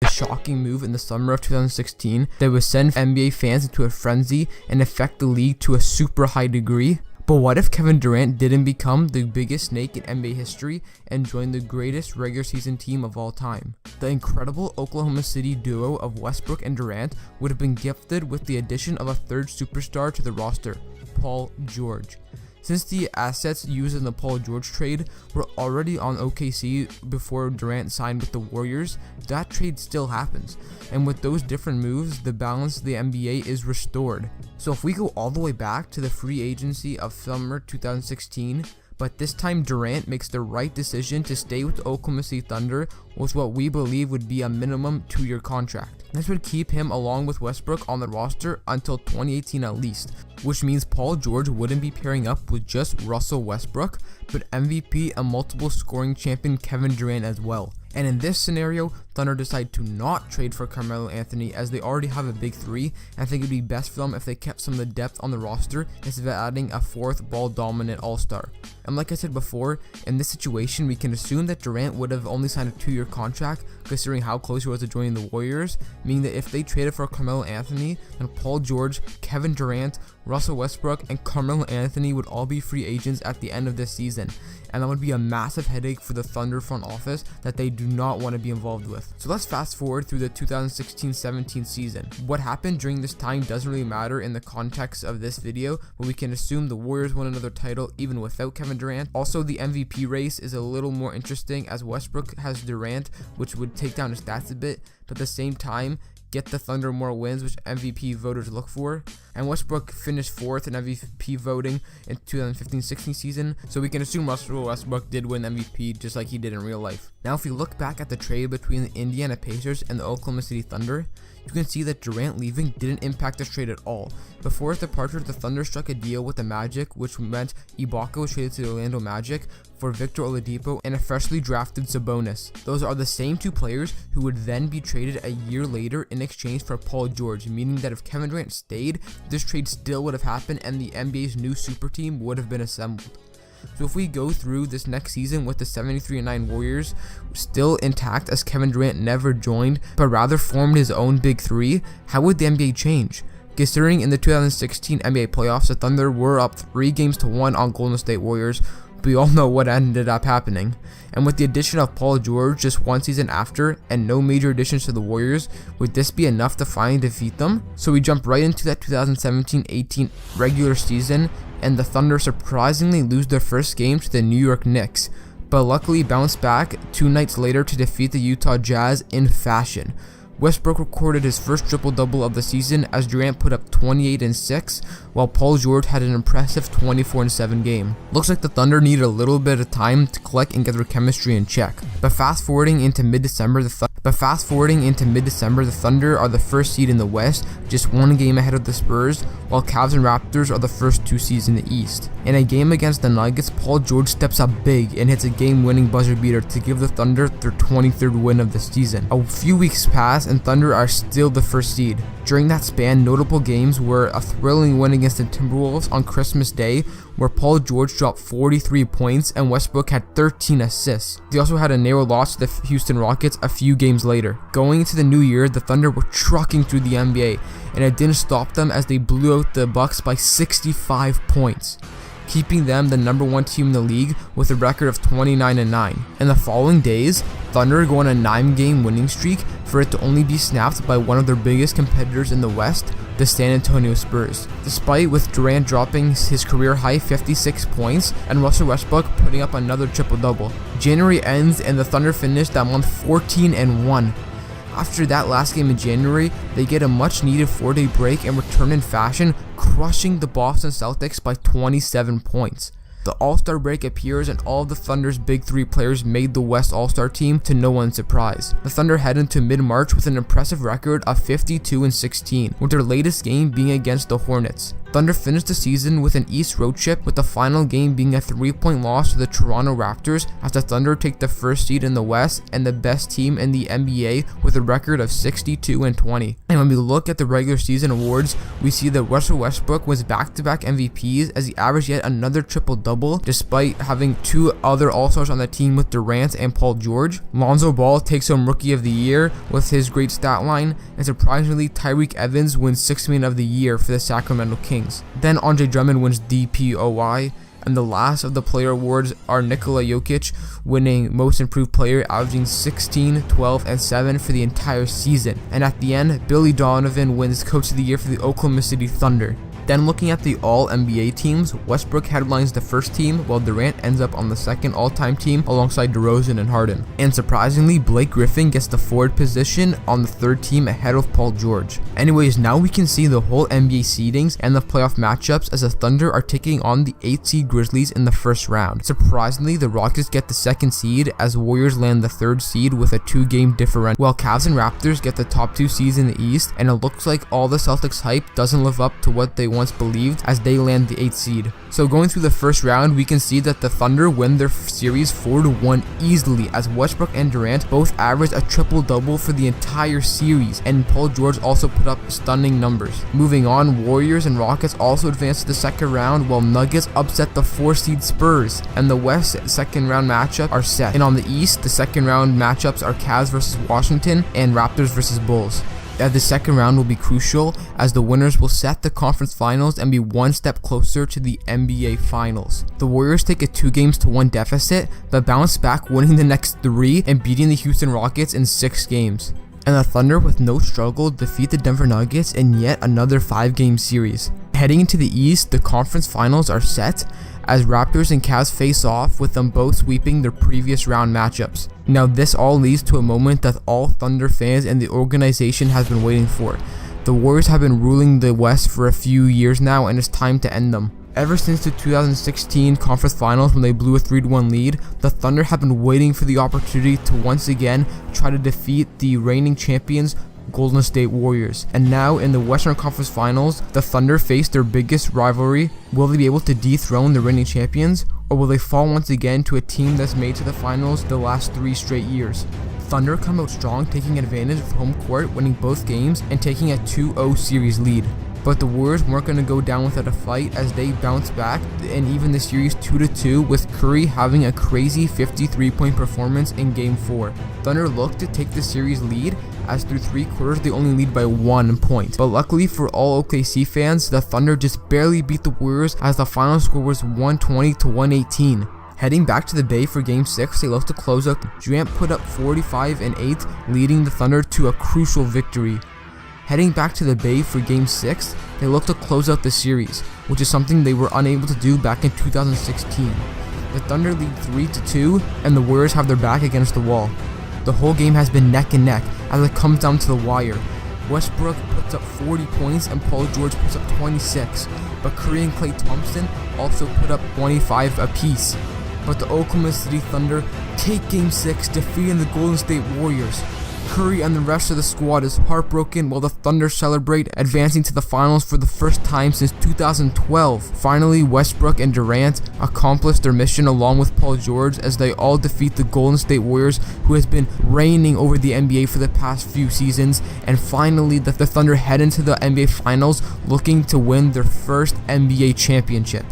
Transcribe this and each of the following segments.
the shocking move in the summer of 2016 that would send NBA fans into a frenzy and affect the league to a super high degree? But what if Kevin Durant didn't become the biggest snake in NBA history and join the greatest regular season team of all time? The incredible Oklahoma City duo of Westbrook and Durant would have been gifted with the addition of a third superstar to the roster, Paul George. Since the assets used in the Paul George trade were already on OKC before Durant signed with the Warriors, that trade still happens. And with those different moves, the balance of the NBA is restored. So if we go all the way back to the free agency of summer 2016, but this time Durant makes the right decision to stay with the Oklahoma City Thunder with what we believe would be a minimum 2-year contract. This would keep him along with Westbrook on the roster until 2018 at least, which means Paul George wouldn't be pairing up with just Russell Westbrook, but MVP and multiple scoring champion Kevin Durant as well. And in this scenario, Thunder decide to not trade for Carmelo Anthony as they already have a big three, and I think it would be best for them if they kept some of the depth on the roster instead of adding a fourth ball dominant all-star. And like I said before, in this situation we can assume that Durant would have only signed a 2-year contract considering how close he was to joining the Warriors, meaning that if they traded for Carmelo Anthony, then Paul George, Kevin Durant, Russell Westbrook, and Carmelo Anthony would all be free agents at the end of this season, and that would be a massive headache for the Thunder front office that they do not want to be involved with. So let's fast forward through the 2016-17 season. What happened during this time doesn't really matter in the context of this video, but we can assume the Warriors won another title even without Kevin Durant. Also, the MVP race is a little more interesting as Westbrook has Durant, which would take down his stats a bit, but at the same time get the Thunder more wins, which MVP voters look for. And Westbrook finished 4th in MVP voting in 2015-16 season, so we can assume Russell Westbrook did win MVP just like he did in real life. Now if we look back at the trade between the Indiana Pacers and the Oklahoma City Thunder, you can see that Durant leaving didn't impact this trade at all. Before his departure, the Thunder struck a deal with the Magic, which meant Ibaka was traded to the Orlando Magic for Victor Oladipo and a freshly drafted Sabonis. Those are the same two players who would then be traded a year later in exchange for Paul George, meaning that if Kevin Durant stayed, this trade still would have happened and the NBA's new super team would have been assembled. So if we go through this next season with the 73-9 Warriors still intact as Kevin Durant never joined but rather formed his own big three, how would the NBA change? Considering in the 2016 NBA playoffs the Thunder were up 3-1 on Golden State Warriors, but we all know what ended up happening. And with the addition of Paul George just one season after and no major additions to the Warriors, would this be enough to finally defeat them? So we jump right into that 2017-18 regular season, and the Thunder surprisingly lose their first game to the New York Knicks, but luckily bounce back 2 nights later to defeat the Utah Jazz in fashion. Westbrook recorded his first triple-double of the season as Durant put up 28 and 6, while Paul George had an impressive 24 and 7 game. Looks like the Thunder needed a little bit of time to collect and get their chemistry in check. But fast forwarding into mid-December, the Thunder are the first seed in the West, just 1 game ahead of the Spurs, while Cavs and Raptors are the first 2 seeds in the East. In a game against the Nuggets, Paul George steps up big and hits a game-winning buzzer beater to give the Thunder their 23rd win of the season. A few weeks pass and Thunder are still the first seed. During that span, notable games were a thrilling win against the Timberwolves on Christmas Day, where Paul George dropped 43 points and Westbrook had 13 assists. They also had a narrow loss to the Houston Rockets a few games later. Going into the new year, the Thunder were trucking through the NBA, and it didn't stop them as they blew out the Bucks by 65 points. Keeping them the number 1 team in the league with a record of 29-9. In the following days, Thunder go on a 9-game winning streak for it to only be snapped by one of their biggest competitors in the West, the San Antonio Spurs. Despite with Durant dropping his career high 56 points and Russell Westbrook putting up another triple-double. January ends and the Thunder finish that month 14-1. After that last game in January, they get a much needed 4-day break and return in fashion, crushing the Boston Celtics by 27 points. The All-Star break appears and all of the Thunder's big 3 players made the West All-Star team to no one's surprise. The Thunder head into mid-March with an impressive record of 52-16, with their latest game being against the Hornets. Thunder finished the season with an East road trip, with the final game being a 3-point loss to the Toronto Raptors as the Thunder take the first seed in the West and the best team in the NBA with a record of 62-20. And when we look at the regular season awards, we see that Russell Westbrook was back-to-back MVPs as he averaged yet another triple-double triple-double despite having 2 other All-Stars on the team with Durant and Paul George. Lonzo Ball takes home Rookie of the Year with his great stat line, and surprisingly Tyreke Evans wins Sixth Man of the Year for the Sacramento Kings. Then Andre Drummond wins DPOY. And the last of the player awards are Nikola Jokic winning Most Improved Player, averaging 16, 12, and 7 for the entire season. And at the end, Billy Donovan wins Coach of the Year for the Oklahoma City Thunder. Then looking at the All-NBA teams, Westbrook headlines the first team, while Durant ends up on the second all-time team alongside DeRozan and Harden. And surprisingly, Blake Griffin gets the forward position on the third team ahead of Paul George. Anyways, now we can see the whole NBA seedings and the playoff matchups as the Thunder are taking on the 8th seed Grizzlies in the first round. Surprisingly, the Rockets get the 2nd seed as Warriors land the 3rd seed with a 2-game differential, while Cavs and Raptors get the top 2 seeds in the East, and it looks like all the Celtics hype doesn't live up to what they once believed as they land the 8th seed. So going through the first round, we can see that the Thunder win their series 4-1 easily as Westbrook and Durant both averaged a triple-double for the entire series, and Paul George also put up stunning numbers. Moving on, Warriors and Rockets also advanced to the second round, while Nuggets upset the 4-seed Spurs, and the West second round matchups are set. And on the East, the second round matchups are Cavs versus Washington and Raptors versus Bulls. The second round will be crucial as the winners will set the conference finals and be one step closer to the NBA finals. The Warriors take a 2-1 deficit but bounce back, winning the next 3 and beating the Houston Rockets in 6 games. And the Thunder, with no struggle, defeat the Denver Nuggets in yet another 5-game series. Heading into the East, the conference finals are set as Raptors and Cavs face off, with them both sweeping their previous round matchups. Now this all leads to a moment that all Thunder fans and the organization has been waiting for. The Warriors have been ruling the West for a few years now, and it's time to end them. Ever since the 2016 conference finals when they blew a 3-1 lead, the Thunder have been waiting for the opportunity to once again try to defeat the reigning champions Golden State Warriors. And now in the Western Conference Finals, the Thunder face their biggest rivalry. Will they be able to dethrone the reigning champions, or will they fall once again to a team that's made to the finals the last 3 straight years? Thunder come out strong, taking advantage of home court, winning both games and taking a 2-0 series lead. But the Warriors weren't going to go down without a fight as they bounced back and even the series 2-2, with Curry having a crazy 53-point performance in Game 4. Thunder looked to take the series lead as through 3 quarters they only lead by 1 point. But luckily for all OKC fans, the Thunder just barely beat the Warriors as the final score was 120-118. Heading back to the Bay for Game 6, they looked to close out. Durant put up 45 and 8, leading the Thunder to a crucial victory. Heading back to the Bay for Game 6, they look to close out the series, which is something they were unable to do back in 2016. The Thunder lead 3-2, and the Warriors have their back against the wall. The whole game has been neck and neck as it comes down to the wire. Westbrook puts up 40 points and Paul George puts up 26, but Curry and Klay Thompson also put up 25 apiece. But the Oklahoma City Thunder take Game 6, defeating the Golden State Warriors. Curry and the rest of the squad is heartbroken while the Thunder celebrate, advancing to the finals for the first time since 2012. Finally, Westbrook and Durant accomplish their mission along with Paul George as they all defeat the Golden State Warriors, who has been reigning over the NBA for the past few seasons. And finally, the Thunder head into the NBA Finals looking to win their first NBA championship.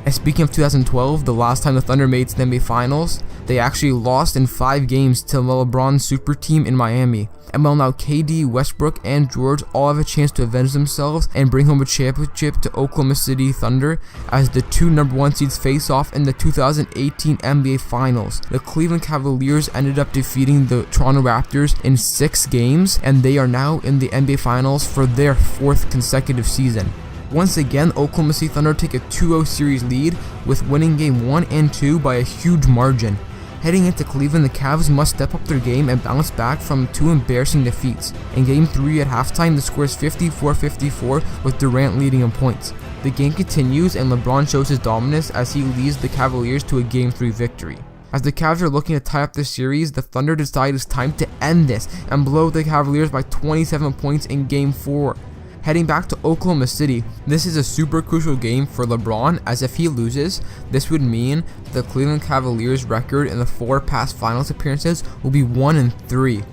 And speaking of 2012, the last time the Thunder made it to the NBA Finals, they actually lost in 5 games to the LeBron super team in Miami. And while now KD, Westbrook, and George all have a chance to avenge themselves and bring home a championship to Oklahoma City Thunder as the 2 number 1 seeds face off in the 2018 NBA Finals. The Cleveland Cavaliers ended up defeating the Toronto Raptors in 6 games, and they are now in the NBA Finals for their 4th consecutive season. Once again, Oklahoma City Thunder take a 2-0 series lead, with winning Game 1 and 2 by a huge margin. Heading into Cleveland, the Cavs must step up their game and bounce back from 2 embarrassing defeats. In Game 3 at halftime, the score is 54-54, with Durant leading in points. The game continues and LeBron shows his dominance as he leads the Cavaliers to a Game 3 victory. As the Cavs are looking to tie up this series, the Thunder decide it's time to end this and blow the Cavaliers by 27 points in Game 4. Heading back to Oklahoma City, this is a super crucial game for LeBron, as if he loses, this would mean the Cleveland Cavaliers record in the 4 past finals appearances will be 1-3.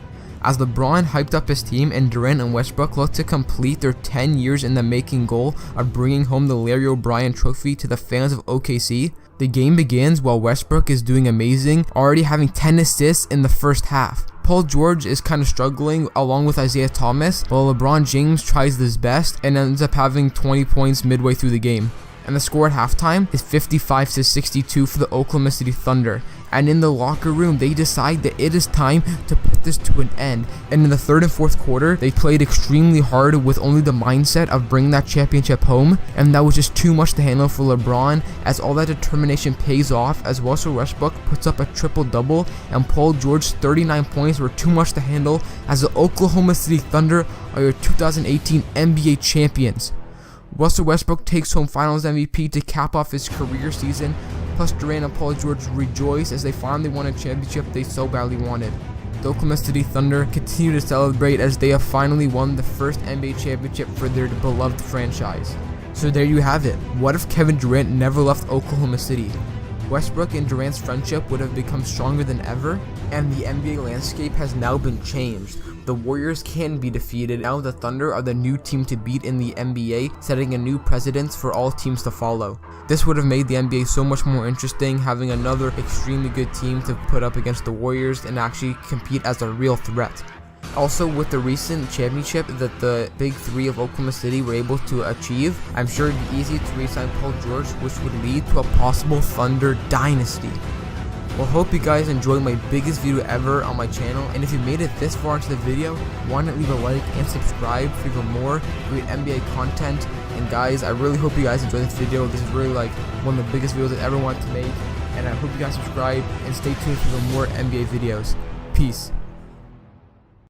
As LeBron hyped up his team and Durant and Westbrook look to complete their 10 years in the making goal of bringing home the Larry O'Brien trophy to the fans of OKC, The game begins while Westbrook is doing amazing, already having 10 assists in the first half. Paul George is kind of struggling along with Isaiah Thomas, while LeBron James tries his best and ends up having 20 points midway through the game. And the score at halftime is 55-62 for the Oklahoma City Thunder. And in the locker room, they decide that it is time to put this to an end. And in the third and fourth quarter, they played extremely hard with only the mindset of bringing that championship home. And that was just too much to handle for LeBron, as all that determination pays off as Russell Westbrook puts up a triple-double, and Paul George's 39 points were too much to handle, as the Oklahoma City Thunder are your 2018 NBA champions. Russell Westbrook takes home Finals MVP to cap off his career season, plus Durant and Paul George rejoice as they finally won a championship they so badly wanted. The Oklahoma City Thunder continue to celebrate as they have finally won the first NBA championship for their beloved franchise. So there you have it. What if Kevin Durant never left Oklahoma City? Westbrook and Durant's friendship would have become stronger than ever, and the NBA landscape has now been changed. The Warriors can be defeated. Now the Thunder are the new team to beat in the NBA, setting a new precedence for all teams to follow. This would have made the NBA so much more interesting, having another extremely good team to put up against the Warriors and actually compete as a real threat. Also, with the recent championship that the Big Three of Oklahoma City were able to achieve, I'm sure it'd be easy to re-sign Paul George, which would lead to a possible Thunder dynasty. Well, hope you guys enjoyed my biggest video ever on my channel, and if you made it this far into the video, why not leave a like and subscribe for even more great NBA content. And guys, I really hope you guys enjoyed this video. This is really like one of the biggest videos I ever wanted to make, and I hope you guys subscribe and stay tuned for more NBA videos. Peace.